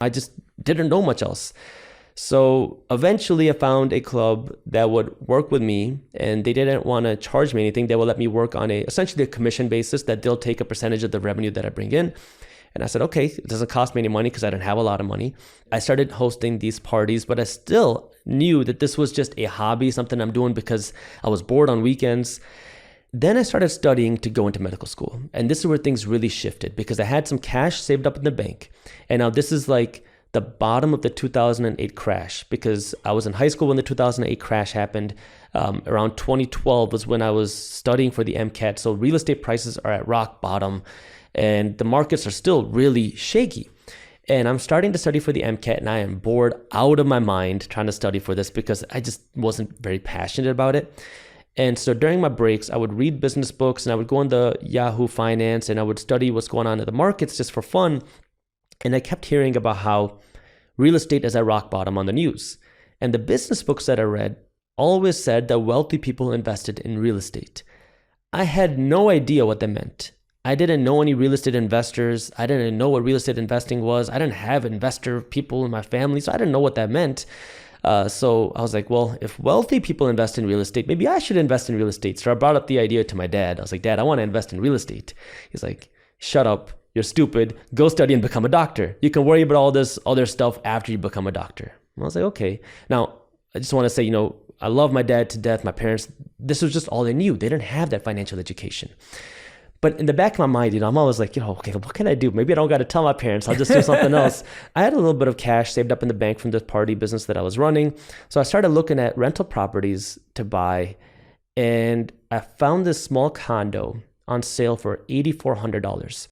I just didn't know much else. So eventually I found a club that would work with me, and they didn't want to charge me anything. They will let me work on essentially a commission basis that they'll take a percentage of the revenue that I bring in. And I said, okay, it doesn't cost me any money because I didn't have a lot of money. I started hosting these parties, but I still knew that this was just a hobby, something I'm doing because I was bored on weekends. Then I started studying to go into medical school. And this is where things really shifted because I had some cash saved up in the bank. And now this is like the bottom of the 2008 crash, because I was in high school when the 2008 crash happened. Around 2012 was when I was studying for the MCAT. So real estate prices are at rock bottom and the markets are still really shaky. And I'm starting to study for the MCAT, and I am bored out of my mind trying to study for this because I just wasn't very passionate about it. And so during my breaks, I would read business books and I would go on the Yahoo Finance and I would study what's going on in the markets just for fun. And I kept hearing about how real estate is at rock bottom on the news. And the business books that I read always said that wealthy people invested in real estate. I had no idea what that meant. I didn't know any real estate investors. I didn't know what real estate investing was. I didn't have investor people in my family, so I didn't know what that meant. So I was like, well, if wealthy people invest in real estate, maybe I should invest in real estate. So I brought up the idea to my dad. I was like, Dad, I want to invest in real estate. He's like, shut up. You're stupid. Go study and become a doctor. You can worry about all this other stuff after you become a doctor. And I was like, okay. Now, I just want to say, I love my dad to death. My parents, this was just all they knew. They didn't have that financial education. But in the back of my mind, I'm always like, okay, what can I do? Maybe I don't got to tell my parents. I'll just do something else. I had a little bit of cash saved up in the bank from the party business that I was running. So I started looking at rental properties to buy. And I found this small condo on sale for $8,400.